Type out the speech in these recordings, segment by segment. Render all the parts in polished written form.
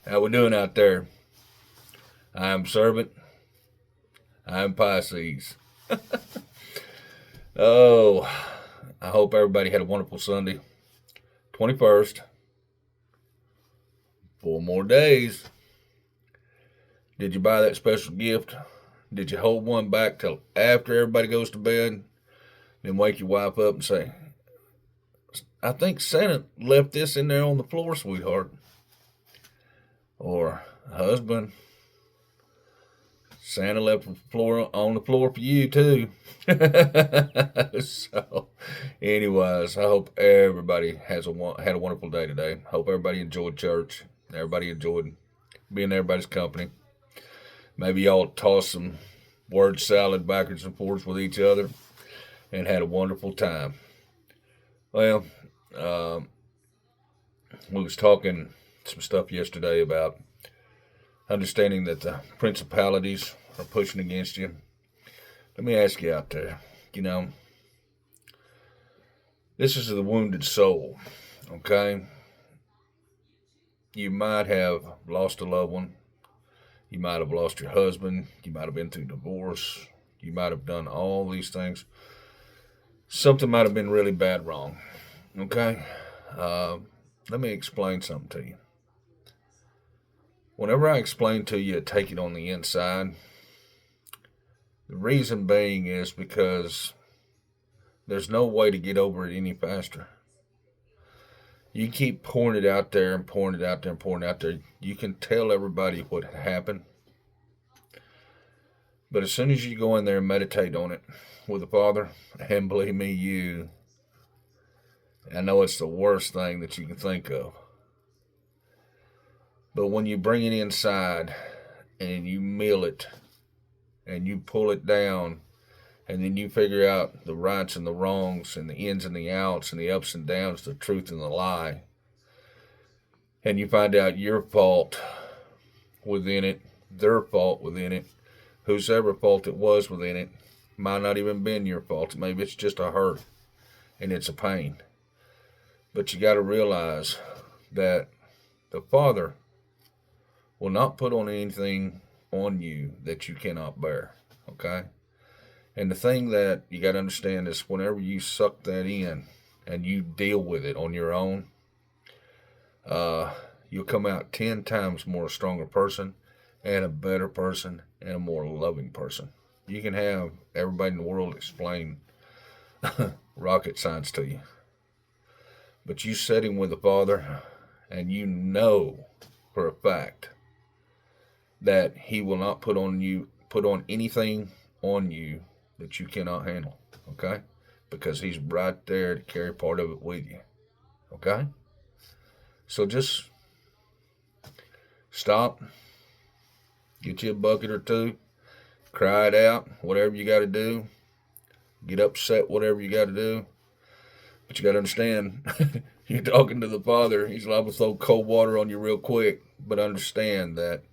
How we doing out there? I am Servant. I am Pisces. Oh, I hope everybody had a wonderful Sunday. 21st. 4 more days. Did you buy that special gift? Did you hold one back till after everybody goes to bed? Then wake your wife up and say, I think Santa left this in there on the floor, sweetheart. Or, husband, Santa left the floor on the floor for you too. So, anyways, I hope everybody had a wonderful day today. Hope everybody enjoyed church. Everybody enjoyed being in everybody's company. Maybe y'all tossed some word salad backwards and forwards with each other and had a wonderful time. Well, um, we was talking some stuff yesterday about understanding that the principalities are pushing against you. Let me ask you out there, you know, this is the wounded soul, okay? You might have lost a loved one. You might have lost your husband. You might have been through divorce. You might have done all these things. Something might have been really bad wrong, okay? Uh, Let me explain something to you. Whenever I explain to you, take it on the inside. The reason being is because there's no way to get over it any faster. You keep pouring it out there and pouring it out there and pouring it out there. You can tell everybody what happened. But as soon as you go in there and meditate on it with the Father, and believe me, I know it's the worst thing that you can think of. But when you bring it inside and you mill it and you pull it down and then you figure out the rights and the wrongs and the ins and the outs and the ups and downs, the truth and the lie, and you find out your fault within it, their fault within it, whosever fault it was within it, might not even been your fault. Maybe it's just a hurt and it's a pain. But you got to realize that the Father will not put on anything on you that you cannot bear. Okay? And the thing that you got to understand is whenever you suck that in and you deal with it on your own, you'll come out 10 times more a stronger person and a better person and a more loving person. You can have everybody in the world explain rocket science to you. But you sitting with the Father and you know for a fact that He will not put on anything on you that you cannot handle. Okay? Because He's right there to carry part of it with you. Okay? So just stop, get you a bucket or two, cry it out, whatever you got to do, get upset, whatever you got to do. But you got to understand, you're talking to the Father. He's liable to throw cold water on you real quick. But understand that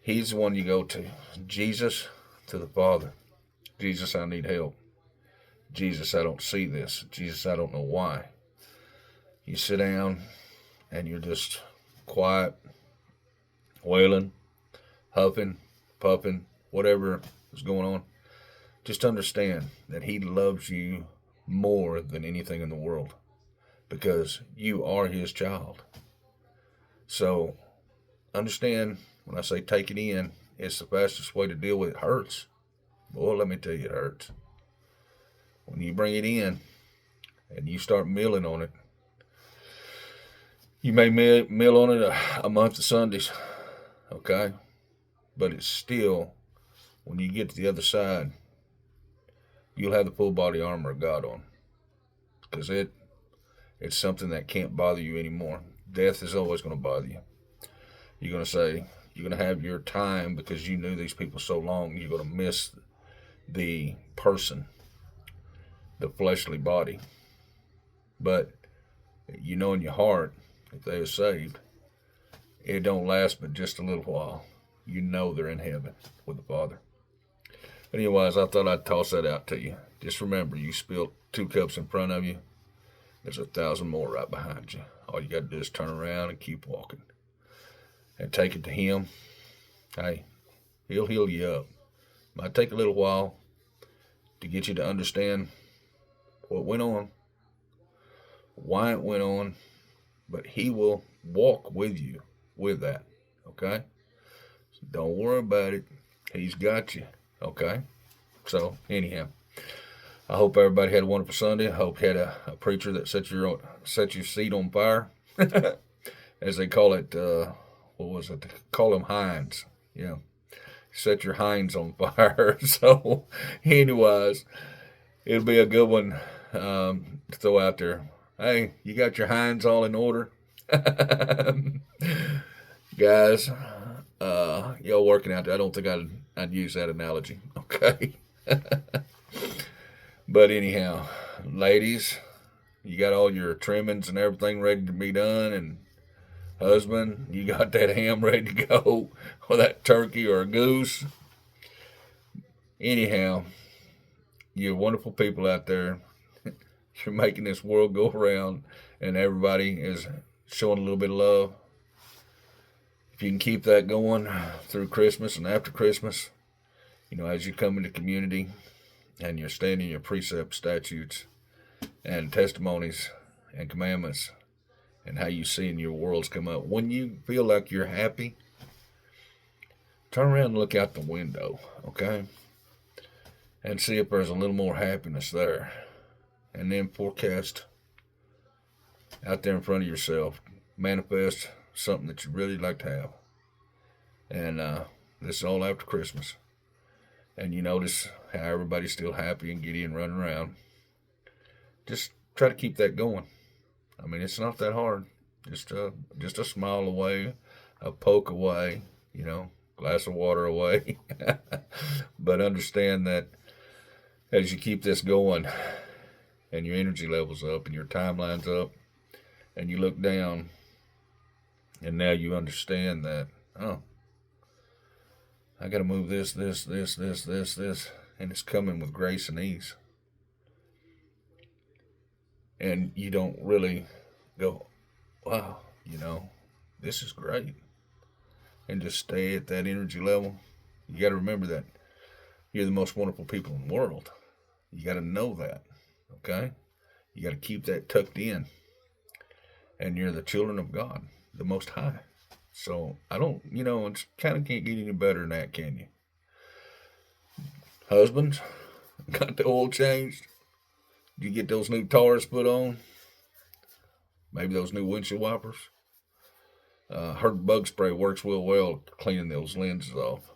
He's the one you go to. Jesus to the Father. Jesus, I need help. Jesus, I don't see this. Jesus, I don't know why. You sit down and you're just quiet, wailing, huffing, puffing, whatever is going on. Just understand that He loves you more than anything in the world because you are His child. So understand when I say take it in, it's the fastest way to deal with it. It hurts. Boy, let me tell you, it hurts. When you bring it in and you start milling on it, you may mill on it a month of Sundays, okay? But it's still, when you get to the other side, you'll have the full body armor of God on. Because it's something that can't bother you anymore. Death is always going to bother you. You're going to say, you're going to have your time because you knew these people so long, you're going to miss the person, the fleshly body. But you know in your heart, if they are saved, it don't last but just a little while. You know they're in heaven with the Father. But anyways, I thought I'd toss that out to you. Just remember, you spilled 2 cups in front of you. There's 1,000 more right behind you. All you got to do is turn around and keep walking. and take it to Him, hey, He'll heal you up. Might take a little while to get you to understand what went on, why it went on, but He will walk with you with that. Okay? So don't worry about it. He's got you. Okay? So, anyhow, I hope everybody had a wonderful Sunday. I hope you had a preacher that set your seat on fire, as they call it. What was it? They call them hinds. Yeah, set your hinds on fire. So, anyways, it'll be a good one to throw out there. Hey, you got your hinds all in order, guys? Y'all working out there? I don't think I'd use that analogy. Okay. But anyhow, ladies, you got all your trimmings and everything ready to be done, and husband, you got that ham ready to go, or that turkey or a goose. Anyhow, you're wonderful people out there. You're making this world go around, and everybody is showing a little bit of love. If you can keep that going through Christmas and after Christmas, as you come into community and you're standing your precepts, statutes, and testimonies and commandments, and how you see in your worlds come up. When you feel like you're happy, turn around and look out the window, okay? And see if there's a little more happiness there. And then forecast out there in front of yourself. Manifest something that you really like to have. And this is all after Christmas. And you notice how everybody's still happy and giddy and running around. Just try to keep that going. I mean, it's not that hard. Just a smile away, a poke away, glass of water away. But understand that as you keep this going and your energy levels up and your timeline's up and you look down and now you understand that, oh, I got to move this, and it's coming with grace and ease. And you don't really go, wow, this is great. And just stay at that energy level. You got to remember that you're the most wonderful people in the world. You got to know that, okay? You got to keep that tucked in. And you're the children of God, the Most High. So I don't, it's kind of can't get any better than that, can you? Husbands, got the oil changed? Did you get those new tires put on? Maybe those new windshield wipers? Heard bug spray works real well cleaning those lenses off.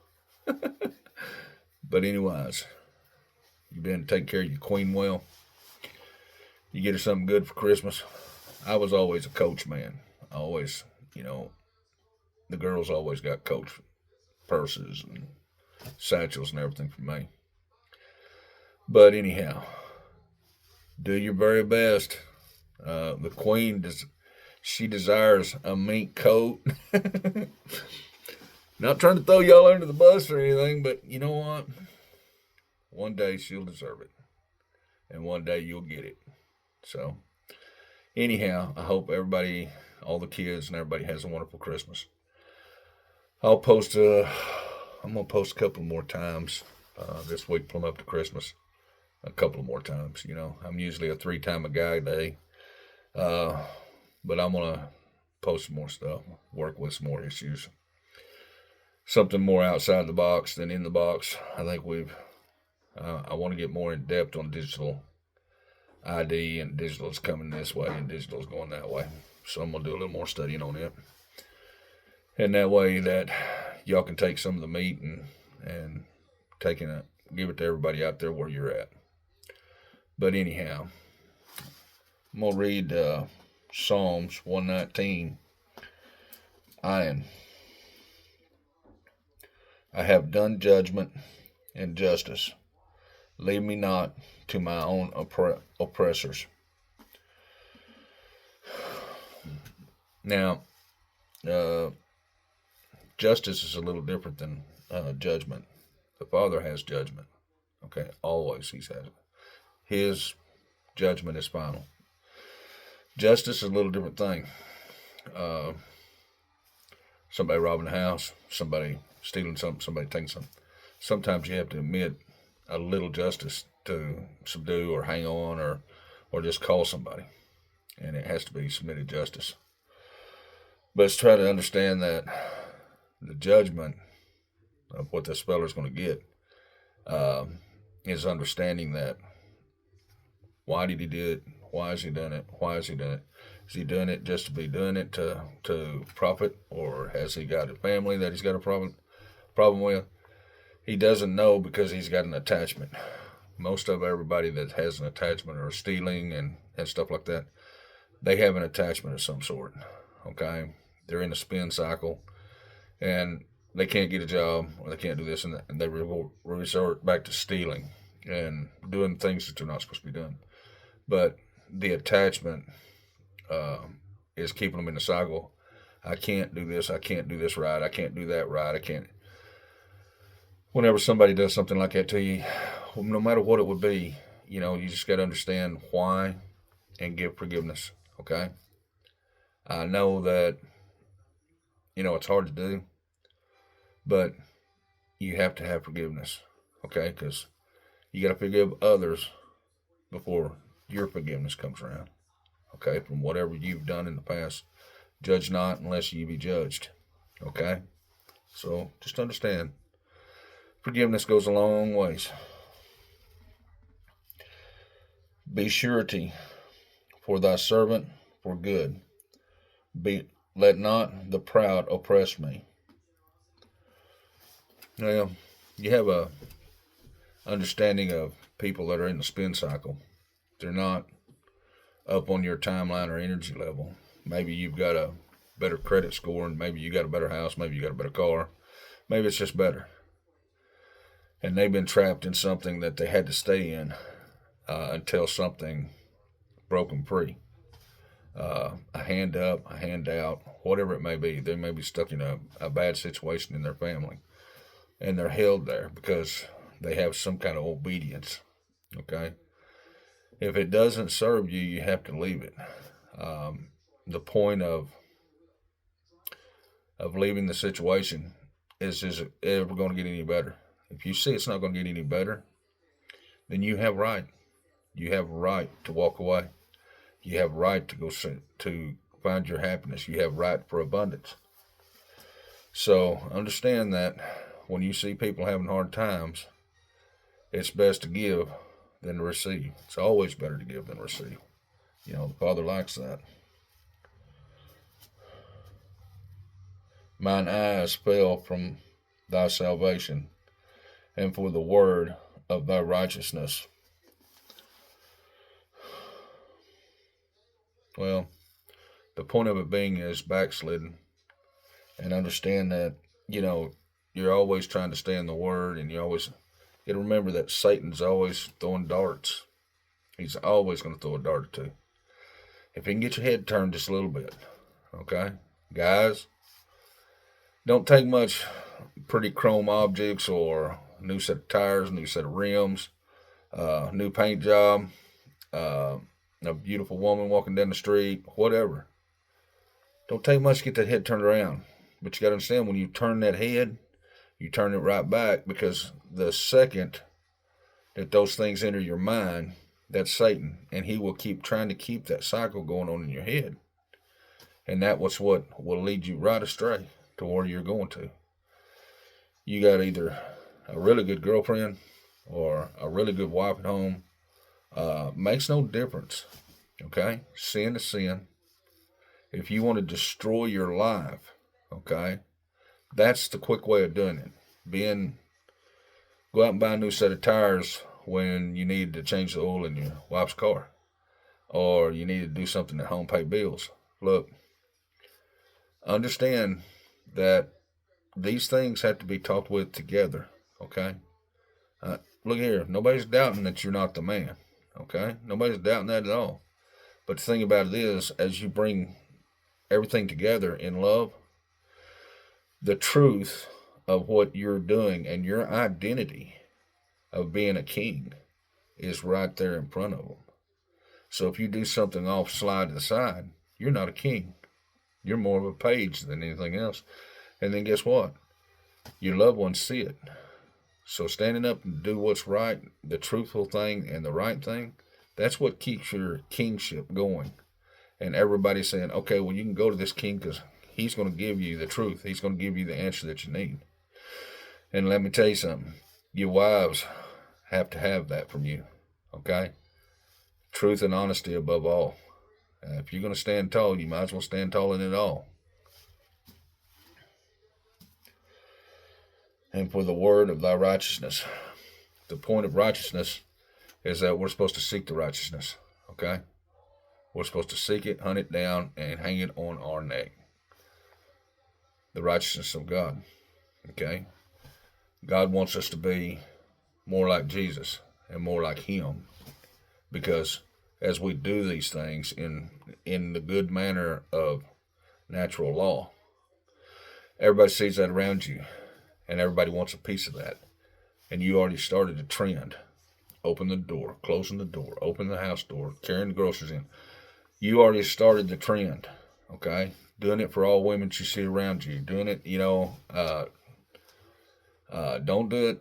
But anyways, you been taking care of your queen well? You get her something good for Christmas? I was always a Coach man. Always, the girls always got Coach purses and satchels and everything for me. But anyhow, do your very best. The queen she desires a mink coat. Not trying to throw y'all under the bus or anything, but you know what? One day she'll deserve it. And one day you'll get it. So, anyhow, I hope everybody, all the kids and everybody has a wonderful Christmas. I'm going to post a couple more times this week plumb up to Christmas. A couple more times, I'm usually a 3-time-a-guy day. But I'm going to post some more stuff, work with some more issues. Something more outside the box than in the box. I think I want to get more in depth on digital ID, and digital is coming this way and digital is going that way. So I'm going to do a little more studying on it. And that way that y'all can take some of the meat and give it to everybody out there where you're at. But anyhow, I'm going to read Psalms 119. I have done judgment and justice. Lead me not to my own oppressors. Now, justice is a little different than judgment. The Father has judgment. Okay, always He has it. His judgment is final. Justice is a little different thing. somebody robbing the house, somebody stealing something, somebody taking something. Sometimes you have to admit a little justice to subdue or hang on or just call somebody. And it has to be submitted justice. But let's try to understand that the judgment of what the speller is going to get is understanding that why did he do it? Why is he doing it? Why is he doing it? Is he doing it just to be doing it to profit, or has he got a family that he's got a problem with? He doesn't know because he's got an attachment. Most of everybody that has an attachment or stealing and stuff like that, they have an attachment of some sort. Okay, they're in a spin cycle, and they can't get a job or they can't do this, and they resort back to stealing and doing things that they're not supposed to be doing. But the attachment is keeping them in the cycle. I can't do this. I can't do this right. I can't do that right. I can't. Whenever somebody does something like that to you, no matter what it would be, you just got to understand why and give forgiveness. Okay. I know that, it's hard to do, but you have to have forgiveness. Okay. Because you got to forgive others before your forgiveness comes around. Okay. From whatever you've done in the past. Judge not unless you be judged. Okay. So just understand. Forgiveness goes a long ways. Be surety for thy servant for good. Let not the proud oppress me. Well, you have a understanding of people that are in the spin cycle. They're not up on your timeline or energy level. Maybe you've got a better credit score, and maybe you got a better house, maybe you got a better car. Maybe it's just better. And they've been trapped in something that they had to stay in until something broke them free. A hand up, a hand out, whatever it may be. They may be stuck in a bad situation in their family. And they're held there because they have some kind of obedience. Okay? If it doesn't serve you, you have to leave it. The point of leaving the situation is it ever going to get any better? If you see it's not going to get any better, then you have right. You have right to walk away. You have right to go to find your happiness. You have right for abundance. So understand that when you see people having hard times, it's best to give than to receive. It's always better to give than receive. The Father likes that. Mine eyes fell from thy salvation, and for the word of thy righteousness. Well, the point of it being is backslidden, and understand that, you're always trying to stay in the word, and you always got to remember that Satan's always throwing darts. He's always going to throw a dart or two. If he can get your head turned just a little bit, okay? Guys, don't take much pretty chrome objects or a new set of tires, new set of rims, new paint job, a beautiful woman walking down the street, whatever. Don't take much to get that head turned around. But you got to understand, when you turn that head, you turn it right back, because the second that those things enter your mind, that's Satan. And he will keep trying to keep that cycle going on in your head. And that was what will lead you right astray to where you're going to. You got either a really good girlfriend or a really good wife at home. Makes no difference. Okay? Sin is sin. If you want to destroy your life, okay, that's the quick way of doing it. Go out and buy a new set of tires when you need to change the oil in your wife's car, or you need to do something at home, pay bills. Look, understand that these things have to be talked with together. Okay? Look here, nobody's doubting that you're not the man. Okay? Nobody's doubting that at all. But the thing about it is, as you bring everything together in love, the truth of what you're doing and your identity of being a king is right there in front of them. So if you do something off, slide to the side, you're not a king. You're more of a page than anything else. And then guess what? Your loved ones see it. So standing up and do what's right, the truthful thing and the right thing, that's what keeps your kingship going. And everybody saying, okay, well, you can go to this king because he's going to give you the truth. He's going to give you the answer that you need. And let me tell you something. Your wives have to have that from you. Okay? Truth and honesty above all. If you're going to stand tall, you might as well stand tall in it all. And for the word of thy righteousness. The point of righteousness is that we're supposed to seek the righteousness. Okay? We're supposed to seek it, hunt it down, and hang it on our neck. The righteousness of God. Okay? God wants us to be more like Jesus and more like Him. Because as we do these things in the good manner of natural law, everybody sees that around you. And everybody wants a piece of that. And you already started a trend. Open the door, closing the door, open the house door, carrying the groceries in. You already started the trend, okay? Doing it for all women you see around you. Doing it, don't do it,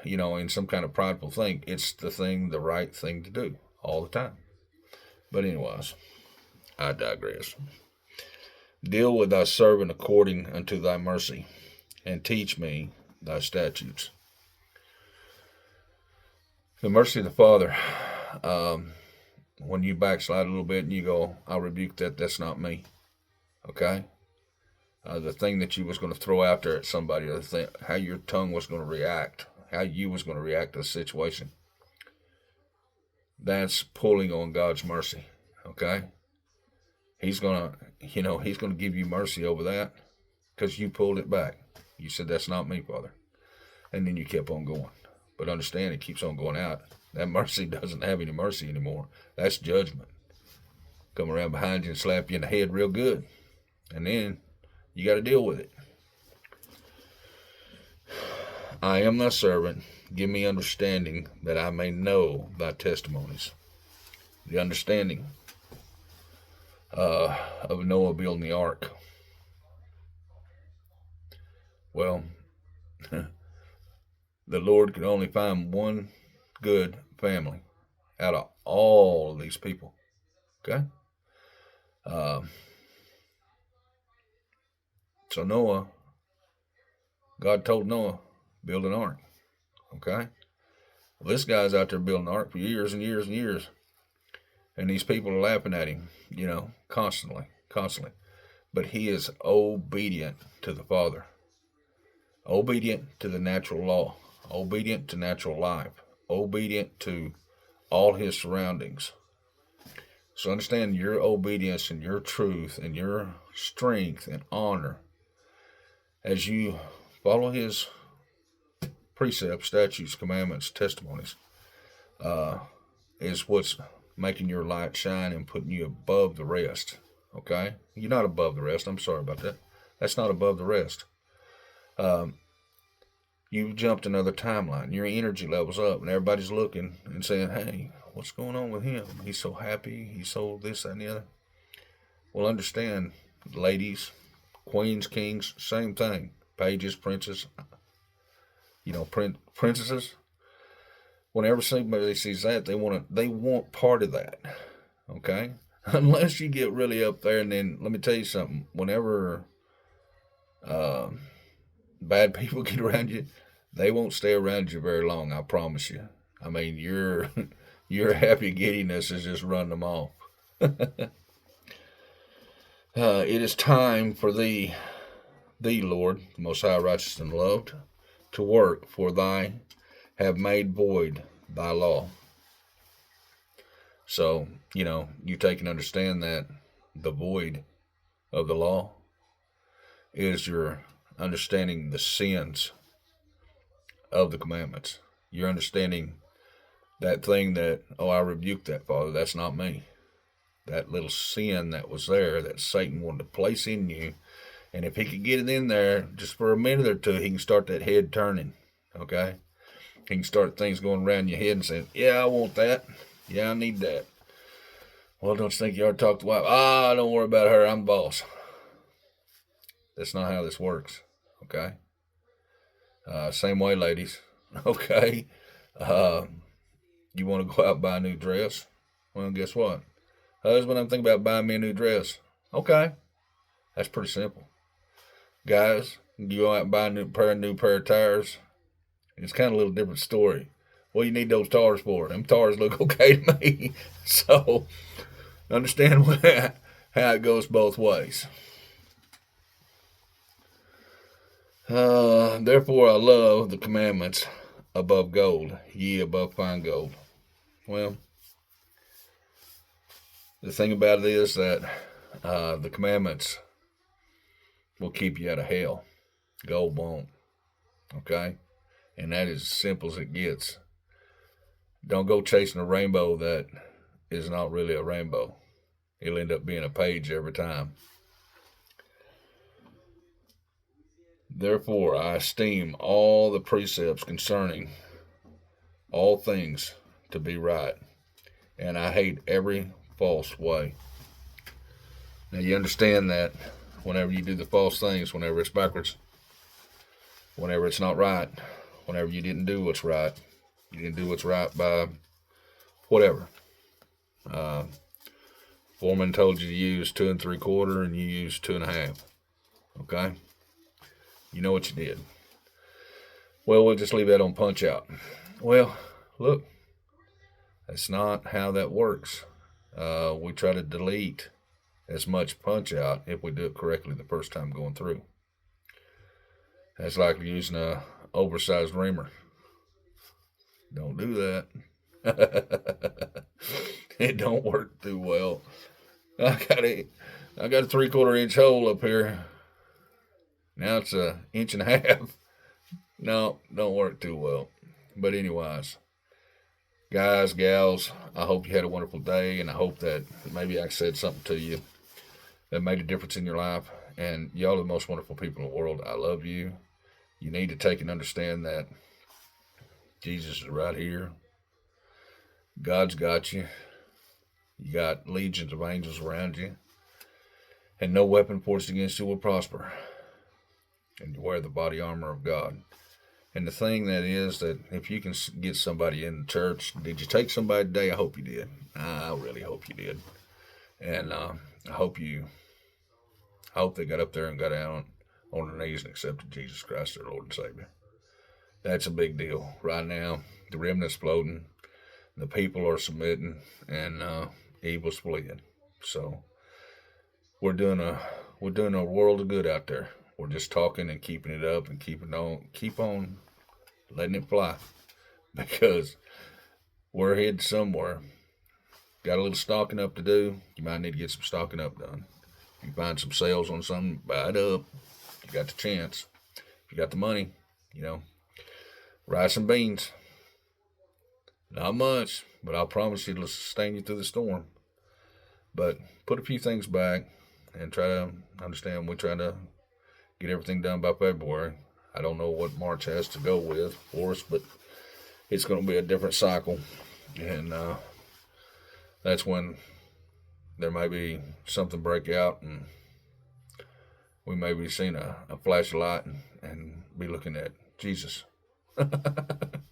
in some kind of prideful thing. It's the right thing to do all the time. But anyways, I digress. Deal with thy servant according unto thy mercy, and teach me thy statutes. The mercy of the Father, when you backslide a little bit and you go, I'll rebuke that, that's not me. Okay? The thing that you was going to throw out there at somebody, or how your tongue was going to react, how you was going to react to the situation. That's pulling on God's mercy. Okay? He's going to give you mercy over that because you pulled it back. You said, that's not me, Father. And then you kept on going. But understand, it keeps on going out. That mercy doesn't have any mercy anymore. That's judgment. Come around behind you and slap you in the head real good. And then you got to deal with it. I am thy servant. Give me understanding that I may know thy testimonies. The understanding of Noah building the ark. Well, the Lord could only find one good family out of all of these people. Okay? So Noah, God told Noah, build an ark. Okay? Well, this guy's out there building an ark for years and years and years. And these people are laughing at him, constantly. But he is obedient to the Father. Obedient to the natural law. Obedient to natural life. Obedient to all his surroundings. So understand your obedience and your truth and your strength and honor as you follow his precepts, statutes, commandments, testimonies, is what's making your light shine and putting you above the rest. Okay? You're not above the rest. I'm sorry about that. That's not above the rest. You've jumped another timeline. Your energy level's up, and everybody's looking and saying, hey, what's going on with him? He's so happy. He's so this, that, and the other. Well, understand, ladies, queens, kings, same thing. Pages, princes, princesses. Whenever somebody sees that, they want part of that. Okay? Unless you get really up there, and then let me tell you something. Whenever bad people get around you, they won't stay around you very long, I promise you. I mean, your happy giddiness is just running them off. It is time for thee, Lord, Most High, righteous and loved, to work, for thy have made void thy law. So, you take and understand that the void of the law is your understanding the sins of the commandments. You're understanding that thing that, I rebuke that, Father. That's not me. That little sin that was there that Satan wanted to place in you. And if he could get it in there just for a minute or two, he can start that head turning. Okay? He can start things going around your head and saying, yeah, I want that. Yeah, I need that. Well, don't you think you ought to talk to the wife? Don't worry about her. I'm the boss. That's not how this works. Okay. Same way, ladies. Okay. Uh, you want to go out and buy a new dress? Well, guess what? Husband, I'm thinking about buying me a new dress. Okay. That's pretty simple. Guys, you go out and buy a new pair of tires. It's kind of a little different story. Well, you need those tires for? Them tires look okay to me. So understand how it goes both ways. Therefore, I love the commandments above gold, ye above fine gold. Well, the thing about it is that the commandments will keep you out of hell. Gold won't. Okay? And that is as simple as it gets. Don't go chasing a rainbow that is not really a rainbow. It'll end up being a page every time. Therefore, I esteem all the precepts concerning all things to be right, and I hate every false way. Now, you understand that whenever you do the false things, whenever it's backwards, whenever it's not right, whenever you didn't do what's right, you didn't do what's right by whatever. Foreman told you to use 2 3/4 and you used 2 1/2. Okay? You know what you did. Well, we'll just leave that on punch out. Well, look, that's not how that works. We try to delete as much punch out if we do it correctly the first time going through. That's like using a oversized reamer. Don't do that. It don't work too well. I got a 3/4 inch hole up here. Now it's 1.5 inches. No, don't work too well. But anyways, guys, gals, I hope you had a wonderful day, and I hope that maybe I said something to you that made a difference in your life. And y'all are the most wonderful people in the world. I love you. You need to take and understand that Jesus is right here. God's got you. You got legions of angels around you. And no weapon forged against you will prosper. And you wear the body armor of God. And the thing that is that if you can get somebody in the church, did you take somebody today? I hope you did. I really hope you did. And I hope they got up there and got down on their knees and accepted Jesus Christ, their Lord and Savior. That's a big deal. Right now, the remnant's floating, the people are submitting, and evil's fleeing. So we're doing a world of good out there. We're just talking and keeping it up and keep on letting it fly, because we're headed somewhere. Got a little stocking up to do. You might need to get some stocking up done. If you find some sales on something, buy it up. You got the chance. If you got the money, rice and beans. Not much, but I'll promise you it'll sustain you through the storm. But put a few things back and try to understand we're trying to get everything done by February. I don't know what March has to go with for us, but it's going to be a different cycle. And that's when there may be something break out, and we may be seeing a flash of light and be looking at Jesus.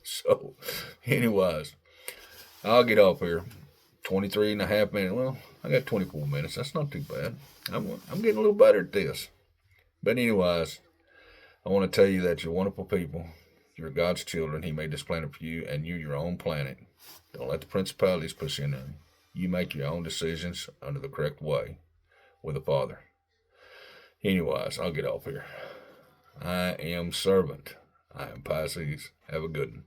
So, anyways, I'll get off here. 23.5 minutes. Well, I got 24 minutes. That's not too bad. I'm getting a little better at this. But anyways, I want to tell you that you're wonderful people. You're God's children. He made this planet for you, and you're your own planet. Don't let the principalities push in there. You make your own decisions under the correct way with the Father. Anyways, I'll get off here. I am servant. I am Pisces. Have a good one.